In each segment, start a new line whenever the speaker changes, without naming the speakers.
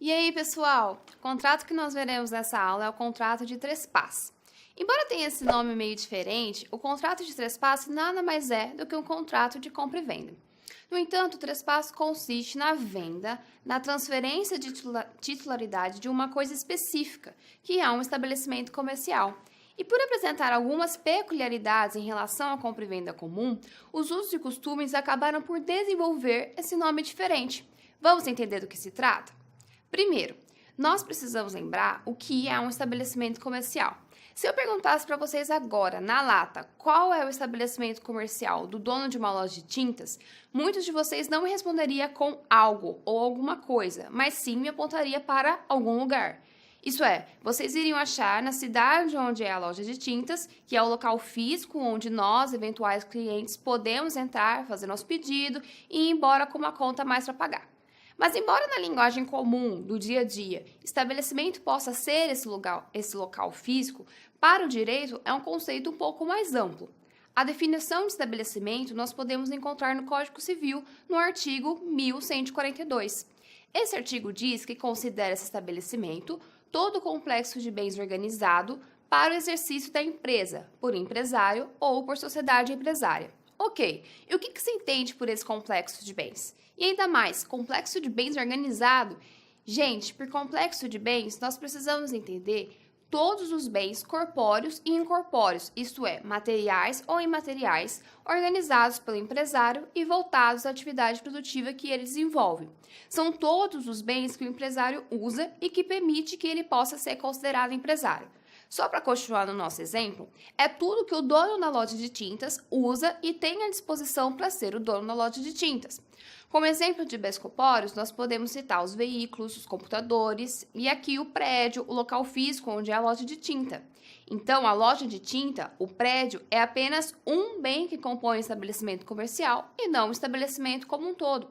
E aí, pessoal? O contrato que nós veremos nessa aula é o contrato de trespasse. Embora tenha esse nome meio diferente, o contrato de trespasse nada mais é do que um contrato de compra e venda. No entanto, o trespasse consiste na venda, na transferência de titularidade de uma coisa específica, que é um estabelecimento comercial. E por apresentar algumas peculiaridades em relação à compra e venda comum, os usos e costumes acabaram por desenvolver esse nome diferente. Vamos entender do que se trata? Primeiro, nós precisamos lembrar o que é um estabelecimento comercial. Se eu perguntasse para vocês agora, na lata, qual é o estabelecimento comercial do dono de uma loja de tintas, muitos de vocês não me responderiam com algo ou alguma coisa, mas sim me apontaria para algum lugar. Isso é, vocês iriam achar na cidade onde é a loja de tintas, que é o local físico onde nós, eventuais clientes, podemos entrar, fazer nosso pedido e ir embora com uma conta a mais para pagar. Mas embora na linguagem comum do dia a dia, estabelecimento possa ser esse local físico, para o direito é um conceito um pouco mais amplo. A definição de estabelecimento nós podemos encontrar no Código Civil, no artigo 1142. Esse artigo diz que considera esse estabelecimento todo o complexo de bens organizado para o exercício da empresa, por empresário ou por sociedade empresária. Ok, e o que se entende por esse complexo de bens? E ainda mais, complexo de bens organizado? Gente, por complexo de bens, nós precisamos entender todos os bens corpóreos e incorpóreos, isto é, materiais ou imateriais, organizados pelo empresário e voltados à atividade produtiva que ele desenvolve. São todos os bens que o empresário usa e que permite que ele possa ser considerado empresário. Só para continuar no nosso exemplo, é tudo que o dono da loja de tintas usa e tem à disposição para ser o dono da loja de tintas. Como exemplo de bens corpóreos, nós podemos citar os veículos, os computadores e aqui o prédio, o local físico onde é a loja de tinta. Então, a loja de tinta, o prédio, é apenas um bem que compõe o estabelecimento comercial e não o estabelecimento como um todo.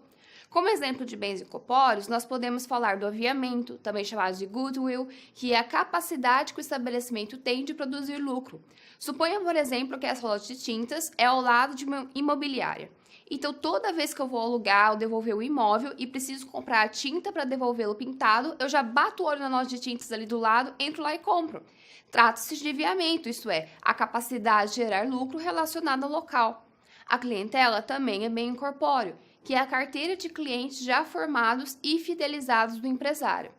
Como exemplo de bens incorpóreos, nós podemos falar do aviamento, também chamado de goodwill, que é a capacidade que o estabelecimento tem de produzir lucro. Suponha, por exemplo, que essa loja de tintas é ao lado de uma imobiliária. Então, toda vez que eu vou alugar ou devolver o imóvel e preciso comprar a tinta para devolvê-lo pintado, eu já bato o olho na loja de tintas ali do lado, entro lá e compro. Trata-se de aviamento, isto é, a capacidade de gerar lucro relacionada ao local. A clientela também é bem incorpóreo, que é a carteira de clientes já formados e fidelizados do empresário.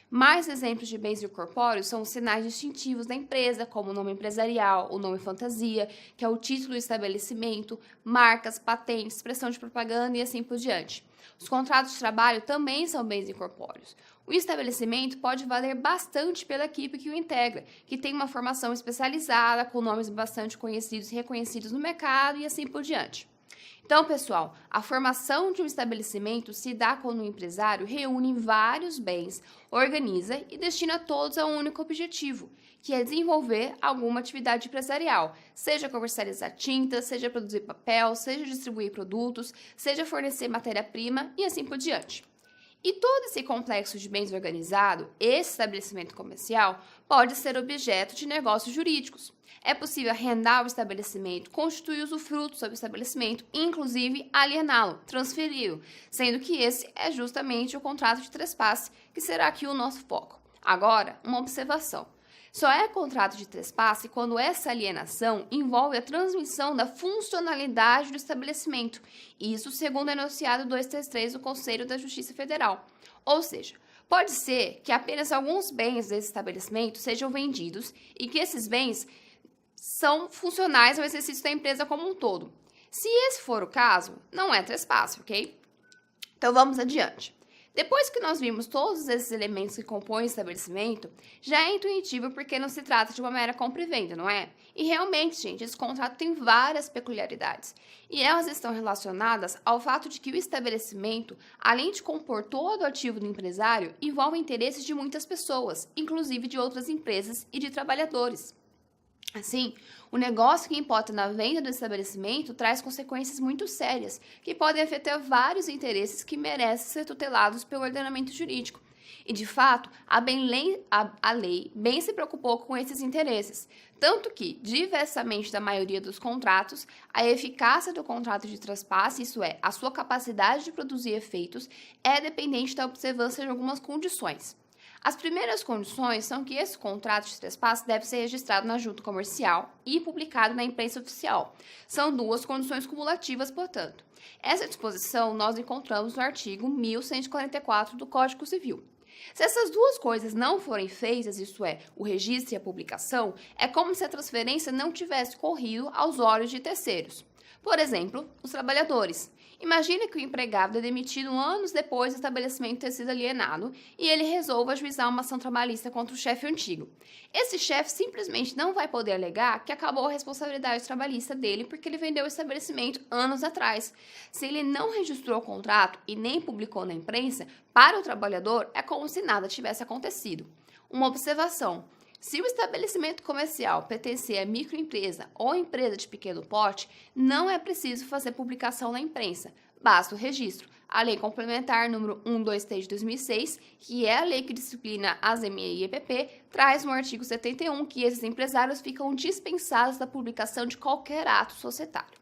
Mais exemplos de bens incorpóreos são os sinais distintivos da empresa, como o nome empresarial, o nome fantasia, que é o título do estabelecimento, marcas, patentes, expressão de propaganda e assim por diante. Os contratos de trabalho também são bens incorpóreos. O estabelecimento pode valer bastante pela equipe que o integra, que tem uma formação especializada, com nomes bastante conhecidos e reconhecidos no mercado e assim por diante. Então, pessoal, a formação de um estabelecimento se dá quando o empresário reúne vários bens, organiza e destina todos a um único objetivo, que é desenvolver alguma atividade empresarial, seja comercializar tintas, seja produzir papel, seja distribuir produtos, seja fornecer matéria-prima e assim por diante. E todo esse complexo de bens organizado, esse estabelecimento comercial, pode ser objeto de negócios jurídicos. É possível arrendar o estabelecimento, constituir usufruto sobre o estabelecimento, inclusive aliená-lo, transferi-lo, sendo que esse é justamente o contrato de trespasse, que será aqui o nosso foco. Agora, uma observação. Só é contrato de trespasse quando essa alienação envolve a transmissão da funcionalidade do estabelecimento, isso segundo o enunciado 233 do Conselho da Justiça Federal. Ou seja, pode ser que apenas alguns bens desse estabelecimento sejam vendidos e que esses bens são funcionais ao exercício da empresa como um todo. Se esse for o caso, não é trespasse, ok? Então vamos adiante. Depois que nós vimos todos esses elementos que compõem o estabelecimento, já é intuitivo porque não se trata de uma mera compra e venda, não é? E realmente, gente, esse contrato tem várias peculiaridades. E elas estão relacionadas ao fato de que o estabelecimento, além de compor todo o ativo do empresário, envolve interesses de muitas pessoas, inclusive de outras empresas e de trabalhadores. Assim, o negócio que importa na venda do estabelecimento traz consequências muito sérias, que podem afetar vários interesses que merecem ser tutelados pelo ordenamento jurídico. E, de fato, a lei bem se preocupou com esses interesses, tanto que, diversamente da maioria dos contratos, a eficácia do contrato de traspasse, isso é, a sua capacidade de produzir efeitos, é dependente da observância de algumas condições. As primeiras condições são que esse contrato de traspasse deve ser registrado na junta comercial e publicado na imprensa oficial. São duas condições cumulativas, portanto. Essa disposição nós encontramos no artigo 1144 do Código Civil. Se essas duas coisas não forem feitas, isto é, o registro e a publicação, é como se a transferência não tivesse corrido aos olhos de terceiros. Por exemplo, os trabalhadores. Imagine que o empregado é demitido anos depois do estabelecimento ter sido alienado e ele resolva ajuizar uma ação trabalhista contra o chefe antigo. Esse chefe simplesmente não vai poder alegar que acabou a responsabilidade trabalhista dele porque ele vendeu o estabelecimento anos atrás. Se ele não registrou o contrato e nem publicou na imprensa, para o trabalhador é como se nada tivesse acontecido. Uma observação. Se o estabelecimento comercial pertencer a microempresa ou empresa de pequeno porte, não é preciso fazer publicação na imprensa, basta o registro. A Lei Complementar número 123 de 2006, que é a lei que disciplina as ME e EPP, traz no artigo 71 que esses empresários ficam dispensados da publicação de qualquer ato societário.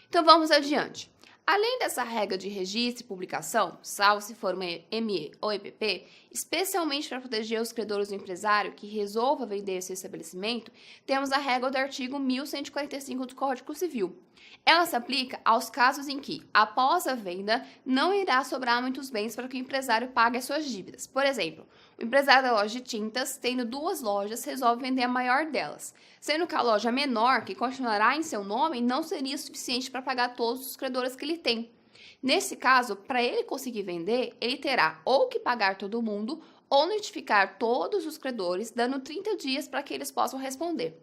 Então vamos adiante. Além dessa regra de registro e publicação, salvo se for uma ME ou EPP, especialmente para proteger os credores do empresário que resolva vender seu estabelecimento, temos a regra do artigo 1145 do Código Civil. Ela se aplica aos casos em que, após a venda, não irá sobrar muitos bens para que o empresário pague as suas dívidas. Por exemplo, o empresário da loja de tintas, tendo duas lojas, resolve vender a maior delas, sendo que a loja menor, que continuará em seu nome, não seria suficiente para pagar todos os credores que ele tem. Nesse caso, para ele conseguir vender, ele terá ou que pagar todo mundo ou notificar todos os credores, dando 30 dias para que eles possam responder.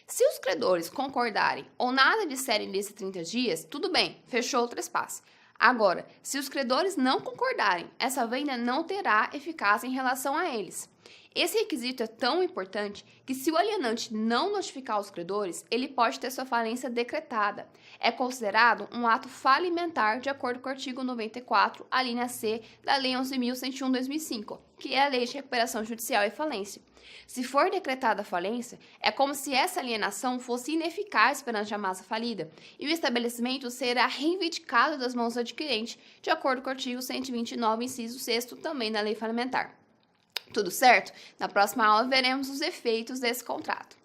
Se os credores concordarem ou nada disserem nesses 30 dias, tudo bem, fechou o trespasse. Agora, se os credores não concordarem, essa venda não terá eficácia em relação a eles. Esse requisito é tão importante que, se o alienante não notificar os credores, ele pode ter sua falência decretada. É considerado um ato falimentar de acordo com o artigo 94, a linha C da Lei 11.101/2005, que é a Lei de Recuperação Judicial e Falência. Se for decretada a falência, é como se essa alienação fosse ineficaz perante a massa falida, e o estabelecimento será reivindicado das mãos do adquirente, de acordo com o artigo 129, inciso 6º, também da Lei Falimentar. Tudo certo? Na próxima aula veremos os efeitos desse contrato.